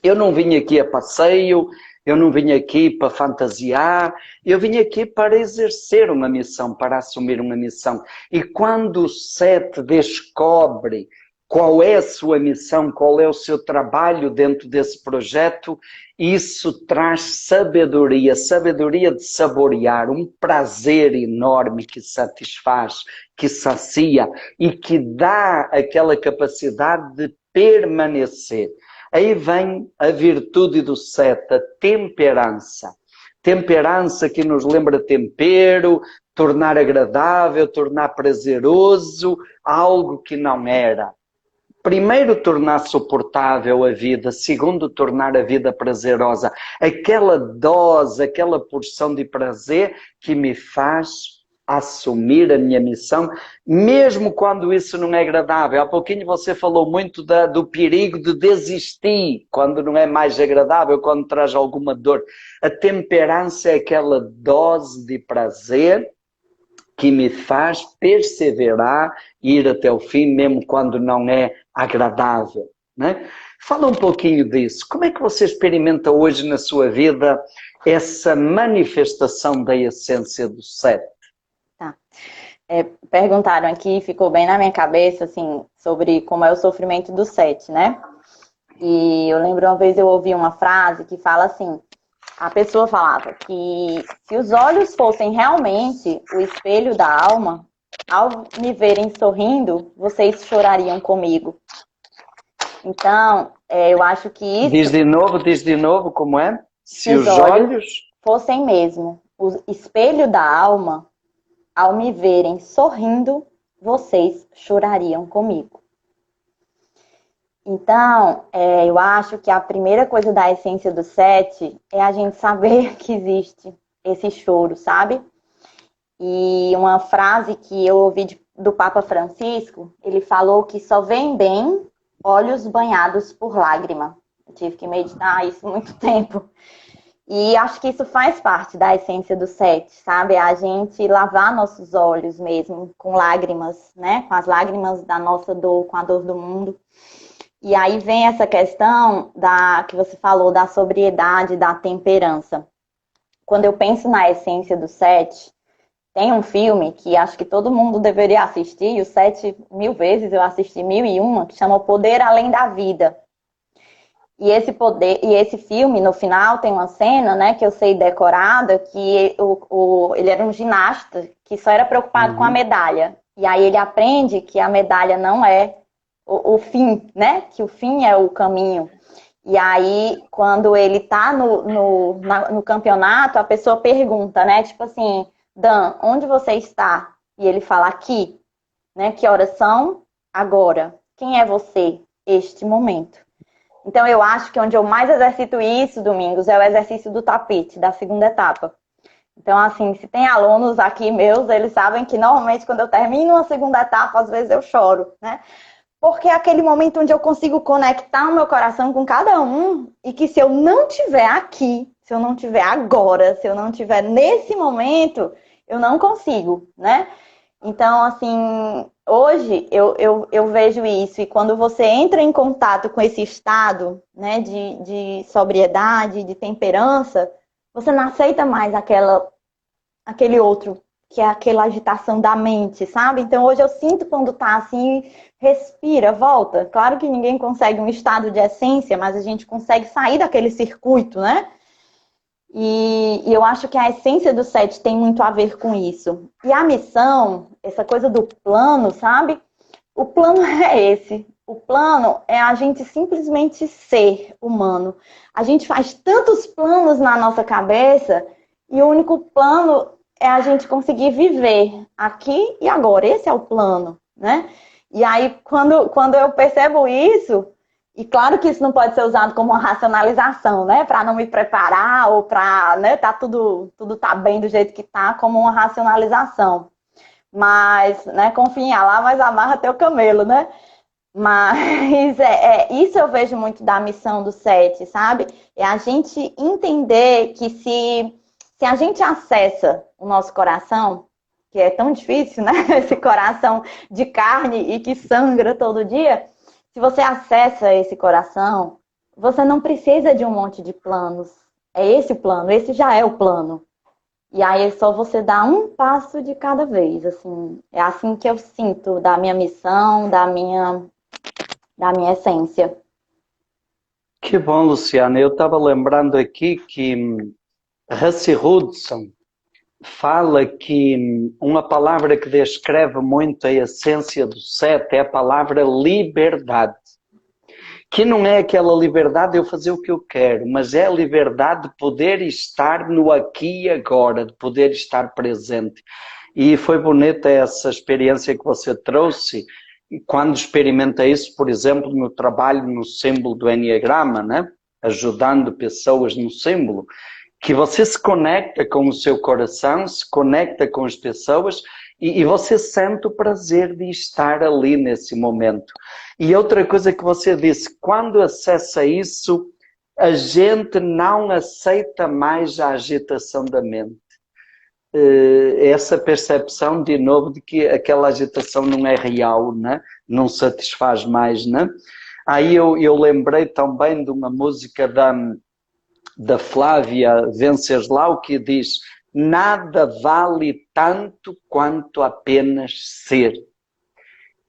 Eu não vim aqui a passeio, eu não vim aqui para fantasiar, eu vim aqui para exercer uma missão, para assumir uma missão. E quando o 7 descobre qual é a sua missão, qual é o seu trabalho dentro desse projeto, isso traz sabedoria, sabedoria de saborear, um prazer enorme que satisfaz, que sacia e que dá aquela capacidade de permanecer. Aí vem a virtude do 7, a temperança. Temperança que nos lembra tempero, tornar agradável, tornar prazeroso, algo que não era. Primeiro, tornar suportável a vida. Segundo, tornar a vida prazerosa. Aquela dose, aquela porção de prazer que me faz assumir a minha missão, mesmo quando isso não é agradável. Há pouquinho você falou muito do perigo de desistir, quando não é mais agradável, quando traz alguma dor. A temperança é aquela dose de prazer que me faz perseverar e ir até o fim, mesmo quando não é agradável, né? Fala um pouquinho disso. Como é que você experimenta hoje na sua vida essa manifestação da essência do 7? Tá. Perguntaram aqui, ficou bem na minha cabeça, assim, sobre como é o sofrimento do 7, né? E eu lembro uma vez eu ouvi uma frase que fala assim, a pessoa falava que se os olhos fossem realmente o espelho da alma, ao me verem sorrindo, vocês chorariam comigo. Então, eu acho que isso... Diz de novo como é? Se os olhos fossem mesmo o espelho da alma, ao me verem sorrindo, vocês chorariam comigo. Então, eu acho que a primeira coisa da essência do 7 é a gente saber que existe esse choro, sabe? E uma frase que eu ouvi do Papa Francisco, ele falou que só vem bem olhos banhados por lágrima. Eu tive que meditar isso muito tempo. E acho que isso faz parte da essência do 7, sabe? A gente lavar nossos olhos mesmo com lágrimas, né? Com as lágrimas da nossa dor, com a dor do mundo. E aí vem essa questão que você falou da sobriedade, da temperança. Quando eu penso na essência do 7, tem um filme que acho que todo mundo deveria assistir, o 7 mil vezes, eu assisti 1001, que chama O Poder Além da Vida. E esse filme, no final, tem uma cena, né, que eu sei decorada, que ele era um ginasta que só era preocupado com a medalha. E aí ele aprende que a medalha não é o fim, né? Que o fim é o caminho. E aí, quando ele tá no campeonato, a pessoa pergunta, né? Tipo assim, Dan, onde você está? E ele fala, aqui. Né? Que horas são? Agora. Quem é você? Este momento. Então, eu acho que onde eu mais exercito isso, Domingos, é o exercício do tapete, da segunda etapa. Então, assim, se tem alunos aqui meus, eles sabem que normalmente quando eu termino uma segunda etapa, às vezes eu choro, né? Porque é aquele momento onde eu consigo conectar o meu coração com cada um e que se eu não tiver aqui, se eu não tiver agora, se eu não tiver nesse momento, eu não consigo, né? Então, assim, hoje eu vejo isso e quando você entra em contato com esse estado, né, de sobriedade, de temperança, você não aceita mais aquele outro, que é aquela agitação da mente, sabe? Então, hoje eu sinto quando tá assim, respira, volta. Claro que ninguém consegue um estado de essência, mas a gente consegue sair daquele circuito, né? E eu acho que a essência do 7 tem muito a ver com isso. E a missão, essa coisa do plano, sabe? O plano é esse. O plano é a gente simplesmente ser humano. A gente faz tantos planos na nossa cabeça e o único plano é a gente conseguir viver aqui e agora. Esse é o plano, né? E aí, quando eu percebo isso, E claro que isso não pode ser usado como uma racionalização, né? Para não me preparar ou para, né, tá tudo tá bem do jeito que tá, como uma racionalização. Mas, né, confia em Allah, mas amarra teu camelo, né? Mas isso eu vejo muito da missão do SET, sabe? É a gente entender que se a gente acessa o nosso coração, que é tão difícil, né? Esse coração de carne e que sangra todo dia. Se você acessa esse coração, você não precisa de um monte de planos. É esse o plano, esse já é o plano. E aí é só você dar um passo de cada vez, assim. É assim que eu sinto da minha missão, da minha essência. Que bom, Luciana. Eu estava lembrando aqui que Rassi Hudson fala que uma palavra que descreve muito a essência do SET é a palavra liberdade. Que não é aquela liberdade de eu fazer o que eu quero, mas é a liberdade de poder estar no aqui e agora, de poder estar presente. E foi bonita essa experiência que você trouxe, quando experimenta isso, por exemplo, no trabalho no símbolo do Enneagrama, né? Ajudando pessoas no símbolo, que você se conecta com o seu coração, se conecta com as pessoas e você sente o prazer de estar ali nesse momento. E outra coisa que você disse, quando acessa isso, a gente não aceita mais a agitação da mente. Essa percepção, de novo, de que aquela agitação não é real, né? Não satisfaz mais, né? Aí eu lembrei também de uma música da Flávia Venceslau, que diz: nada vale tanto quanto apenas ser.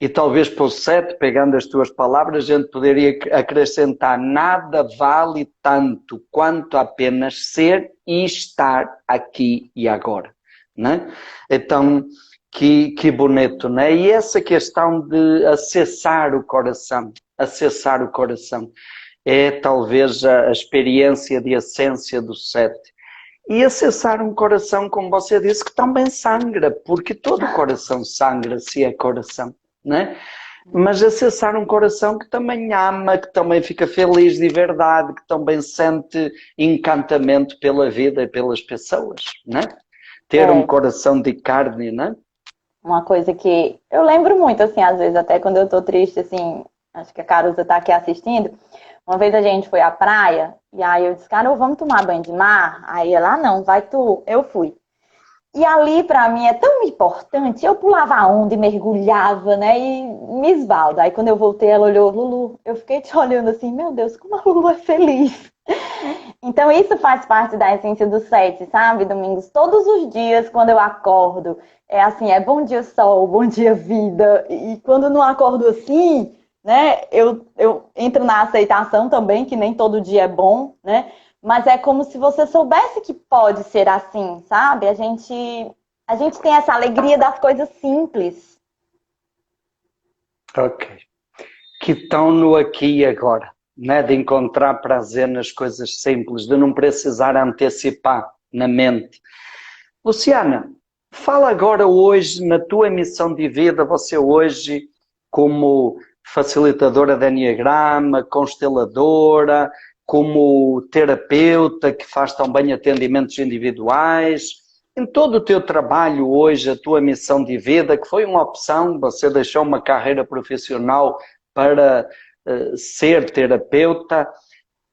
E talvez para o 7, pegando as tuas palavras, a gente poderia acrescentar: nada vale tanto quanto apenas ser e estar aqui e agora. Né? Então, que bonito, né? E essa questão de acessar o coração, é talvez a experiência de essência do 7. E acessar um coração, como você disse, que também sangra, porque todo coração sangra se é coração, né? Mas acessar um coração que também ama, que também fica feliz de verdade, que também sente encantamento pela vida e pelas pessoas, né? Ter um coração de carne, né? Uma coisa que eu lembro muito, assim, às vezes, até quando eu tô triste, assim, acho que a Caruza tá aqui assistindo. Uma vez a gente foi à praia, e aí eu disse, Carol, vamos tomar banho de mar? Aí ela, não, vai tu. Eu fui. E ali, pra mim, é tão importante. Eu pulava a onda e mergulhava, né? E me esbaldo. Aí, quando eu voltei, ela olhou, Lulu, eu fiquei te olhando assim, meu Deus, como a Lulu é feliz. Então, isso faz parte da essência do 7, sabe, Domingos? Todos os dias, quando eu acordo, é assim, é bom dia sol, bom dia vida. E quando não acordo assim, né, eu entro na aceitação também, que nem todo dia é bom, né? Mas é como se você soubesse que pode ser assim, sabe? A gente tem essa alegria das coisas simples. Ok. Que estão no aqui e agora, né? De encontrar prazer nas coisas simples, de não precisar antecipar na mente. Luciana, fala agora hoje, na tua missão de vida, você hoje, como facilitadora de Enneagrama, consteladora, como terapeuta que faz também atendimentos individuais, em todo o teu trabalho hoje, a tua missão de vida, que foi uma opção, você deixou uma carreira profissional para ser terapeuta,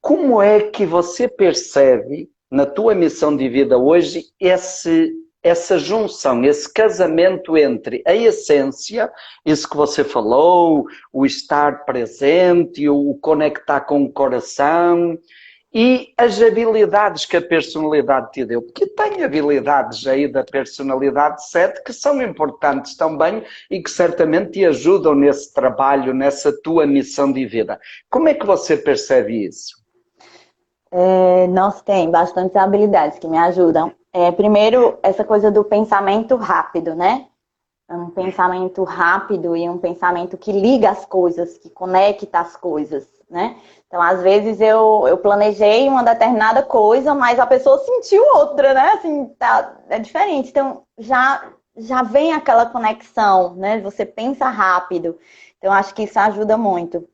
como é que você percebe na tua missão de vida hoje essa junção, esse casamento entre a essência, isso que você falou, o estar presente, o conectar com o coração e as habilidades que a personalidade te deu? Porque tem habilidades aí da personalidade 7 que são importantes também e que certamente te ajudam nesse trabalho, nessa tua missão de vida. Como é que você percebe isso? Nossa, tem bastantes habilidades que me ajudam. Primeiro, essa coisa do pensamento rápido, né? Um pensamento rápido e um pensamento que liga as coisas, que conecta as coisas, né? Então, às vezes, eu planejei uma determinada coisa, mas a pessoa sentiu outra, né? Assim, é diferente. Então, já vem aquela conexão, né? Você pensa rápido. Então, acho que isso ajuda muito.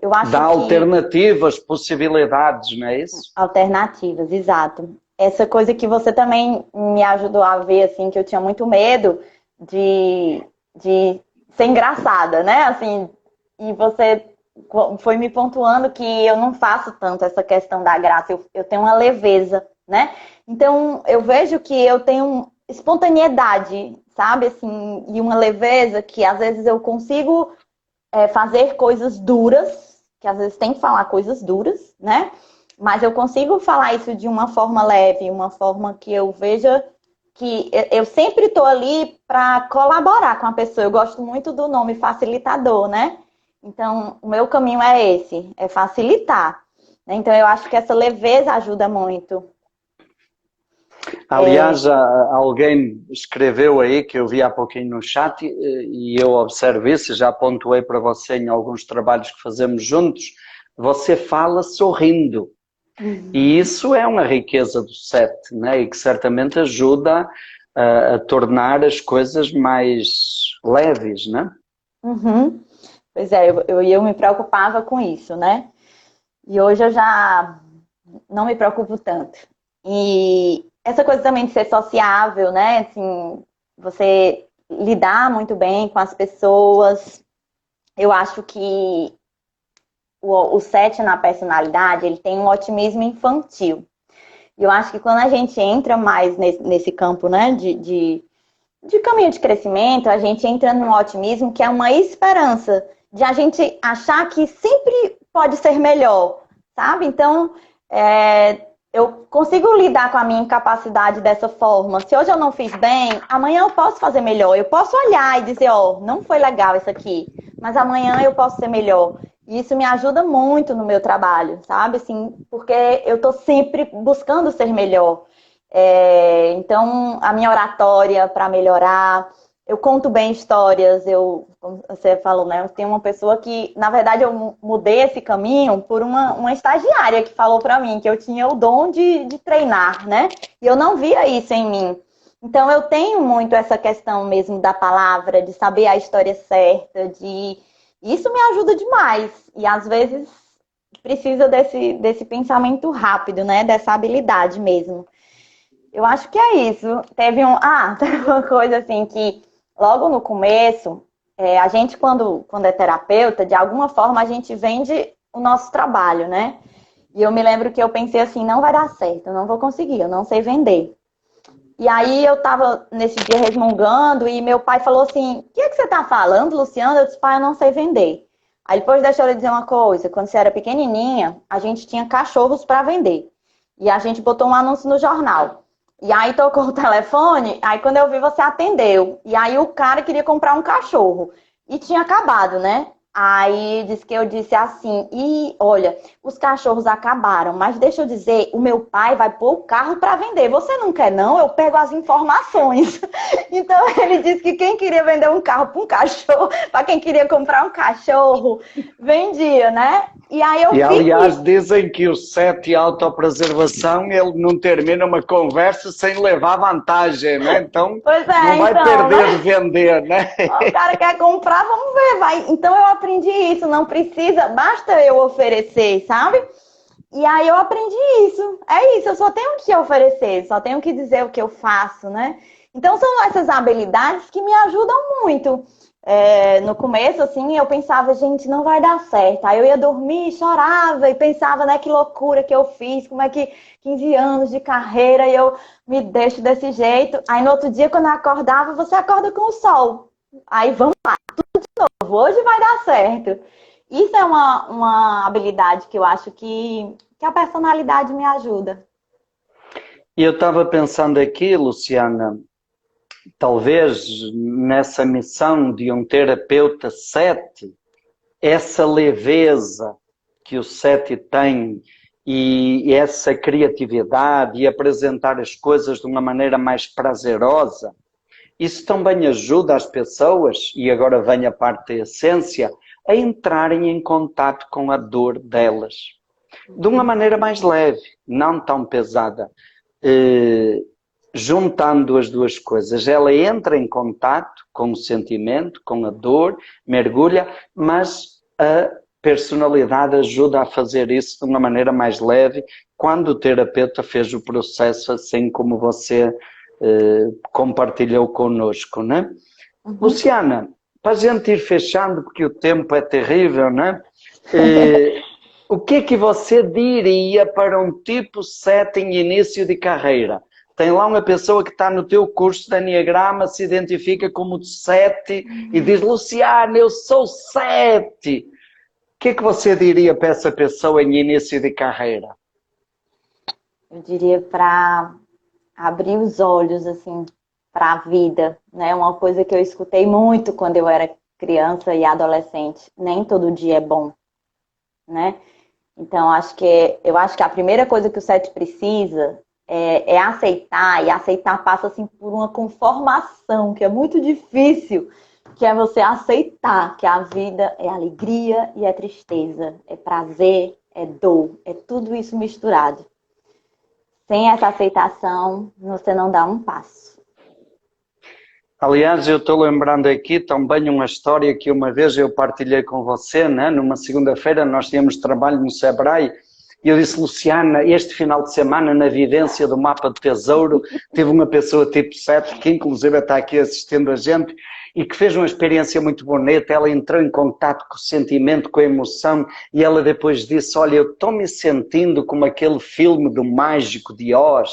Eu acho Dá que... alternativas, possibilidades, não é isso? Alternativas, exato. Essa coisa que você também me ajudou a ver, assim, que eu tinha muito medo de ser engraçada, né? Assim, e você foi me pontuando que eu não faço tanto essa questão da graça, eu tenho uma leveza, né? Então, eu vejo que eu tenho espontaneidade, sabe? Assim, e uma leveza que às vezes eu consigo fazer coisas duras, que às vezes tem que falar coisas duras, né? Mas eu consigo falar isso de uma forma leve, uma forma que eu veja que eu sempre estou ali para colaborar com a pessoa. Eu gosto muito do nome facilitador, né? Então, o meu caminho é esse, é facilitar. Então, eu acho que essa leveza ajuda muito. Aliás, alguém escreveu aí, que eu vi há pouquinho no chat, e eu observo isso, já pontuei para você em alguns trabalhos que fazemos juntos, você fala sorrindo. E isso é uma riqueza do sete, né? E que certamente ajuda a tornar as coisas mais leves, né? Uhum. Pois é, eu me preocupava com isso, né? E hoje eu já não me preocupo tanto. E essa coisa também de ser sociável, né? Assim, você lidar muito bem com as pessoas. Eu acho que o 7 na personalidade, ele tem um otimismo infantil. E eu acho que quando a gente entra mais nesse campo, né, de caminho de crescimento, a gente entra num otimismo que é uma esperança de a gente achar que sempre pode ser melhor, sabe? Então, eu consigo lidar com a minha incapacidade dessa forma. Se hoje eu não fiz bem, amanhã eu posso fazer melhor. Eu posso olhar e dizer, ó, não foi legal isso aqui, mas amanhã eu posso ser melhor. E isso me ajuda muito no meu trabalho, sabe? Assim, porque eu tô sempre buscando ser melhor. Então, a minha oratória para melhorar, eu conto bem histórias, como você falou, né? Eu tenho uma pessoa que, na verdade, eu mudei esse caminho por uma estagiária que falou para mim que eu tinha o dom de treinar, né? E eu não via isso em mim. Então, eu tenho muito essa questão mesmo da palavra, de saber a história certa, isso me ajuda demais. E, às vezes, precisa desse pensamento rápido, né? Dessa habilidade mesmo. Eu acho que é isso. Teve uma coisa assim que logo no começo, a gente quando é terapeuta, de alguma forma a gente vende o nosso trabalho, né? E eu me lembro que eu pensei assim, não vai dar certo, eu não vou conseguir, eu não sei vender. E aí eu tava nesse dia resmungando e meu pai falou assim, o que é que você tá falando, Luciana? Eu disse, pai, eu não sei vender. Aí depois deixa eu lhe dizer uma coisa, quando você era pequenininha, a gente tinha cachorros para vender. E a gente botou um anúncio no jornal. E aí tocou o telefone, aí quando eu vi você atendeu. E aí o cara queria comprar um cachorro. E tinha acabado, né? Aí disse que eu disse assim, e olha, os cachorros acabaram, mas deixa eu dizer, o meu pai vai pôr o carro para vender. Você não quer não? Eu pego as informações. Então ele disse que quem queria vender um carro para um cachorro, para quem queria comprar um cachorro, vendia, né? E aí eu aliás, dizem que o 7 autopreservação, ele não termina uma conversa sem levar vantagem, né? Então, não vai perder de vender, né? O cara quer comprar, vamos ver, vai. Então eu aprendi isso, não precisa, basta eu oferecer, sabe? E aí eu aprendi isso. É isso, eu só tenho que oferecer, só tenho que dizer o que eu faço, né? Então são essas habilidades que me ajudam muito. No começo, assim, eu pensava, gente, não vai dar certo. Aí eu ia dormir, chorava e pensava, né, que loucura que eu fiz, como é que 15 anos de carreira e eu me deixo desse jeito. Aí no outro dia, quando eu acordava, você acorda com o sol. Aí vamos lá, tudo de novo, hoje vai dar certo. Isso é uma habilidade que eu acho que a personalidade me ajuda. E eu estava pensando aqui, Luciana, talvez nessa missão de um terapeuta 7, essa leveza que o 7 tem e essa criatividade e apresentar as coisas de uma maneira mais prazerosa, isso também ajuda as pessoas, e agora vem a parte da essência, a entrarem em contato com a dor delas. De uma maneira mais leve, não tão pesada. Juntando as duas coisas, ela entra em contato com o sentimento, com a dor, mergulha, mas a personalidade ajuda a fazer isso de uma maneira mais leve, quando o terapeuta fez o processo assim como você compartilhou connosco, né? Luciana, para a gente ir fechando, porque o tempo é terrível, né? O que é que você diria para um tipo 7 em início de carreira? Tem lá uma pessoa que está no teu curso de Enneagrama, se identifica como 7 e diz, Luciana, eu sou 7. O que é que você diria para essa pessoa em início de carreira? Eu diria para abrir os olhos, assim, para a vida, né? Uma coisa que eu escutei muito quando eu era criança e adolescente. Nem todo dia é bom, né? Então, eu acho que a primeira coisa que o 7 precisa é aceitar, e aceitar passa, assim, por uma conformação, que é muito difícil, que é você aceitar que a vida é alegria e é tristeza, é prazer, é dor, é tudo isso misturado. Sem essa aceitação, você não dá um passo. Aliás, eu estou lembrando aqui também uma história que uma vez eu partilhei com você, né? Numa segunda-feira nós tínhamos trabalho no Sebrae e eu disse, Luciana, este final de semana na vivência do mapa de tesouro teve uma pessoa tipo 7 que inclusive está aqui assistindo a gente e que fez uma experiência muito bonita. Ela entrou em contato com o sentimento, com a emoção e ela depois disse, olha, eu estou me sentindo como aquele filme do Mágico de Oz,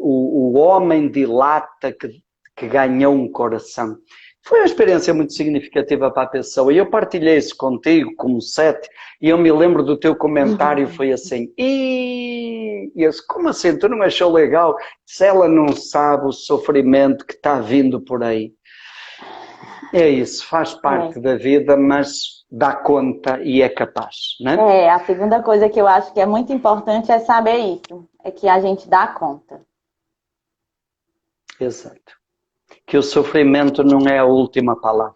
o homem de lata que ganhou um coração. Foi uma experiência muito significativa para a pessoa. E eu partilhei isso contigo, como 7, e eu me lembro do teu comentário, foi assim, e eu disse, como assim, tu não achou legal? Se ela não sabe o sofrimento que está vindo por aí. É isso, faz parte da vida, mas dá conta e é capaz, né? A segunda coisa que eu acho que é muito importante é saber isso, é que a gente dá conta. Exato. Que o sofrimento não é a última palavra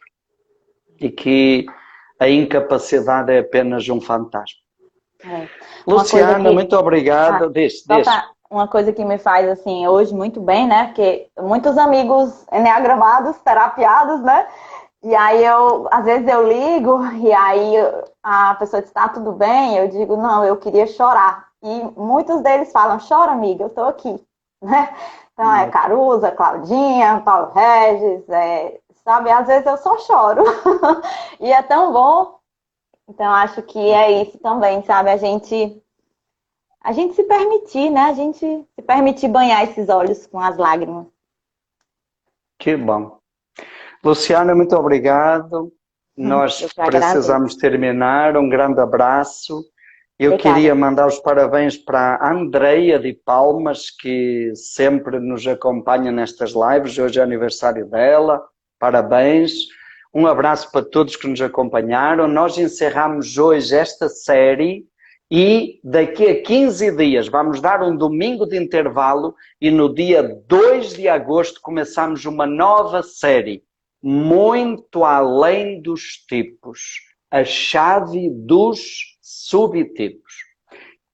e que a incapacidade é apenas um fantasma. Luciana, muito obrigado. Uma coisa que me faz assim hoje muito bem, né? Porque muitos amigos enneagramados, terapiados, né? E aí às vezes eu ligo e aí a pessoa diz, tá tudo bem? Eu digo, não, eu queria chorar. E muitos deles falam, chora amiga, eu tô aqui, né? Então é Caruza, Claudinha, Paulo Regis, sabe? Às vezes eu só choro. E é tão bom. Então acho que é isso também, sabe? A gente se permitir, né? A gente se permitir banhar esses olhos com as lágrimas. Que bom. Luciana, muito obrigado. Nós precisamos terminar. Um grande abraço. Eu queria mandar os parabéns para a Andreia de Palmas, que sempre nos acompanha nestas lives. Hoje é aniversário dela. Parabéns. Um abraço para todos que nos acompanharam. Nós encerramos hoje esta série e daqui a 15 dias vamos dar um domingo de intervalo e no dia 2 de agosto começamos uma nova série, Muito Além dos Tipos, a chave dos subtipos.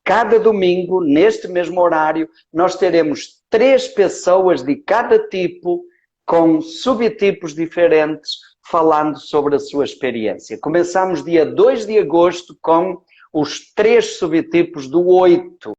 Cada domingo, neste mesmo horário, nós teremos 3 pessoas de cada tipo com subtipos diferentes falando sobre a sua experiência. Começamos dia 2 de agosto com os 3 subtipos do 8.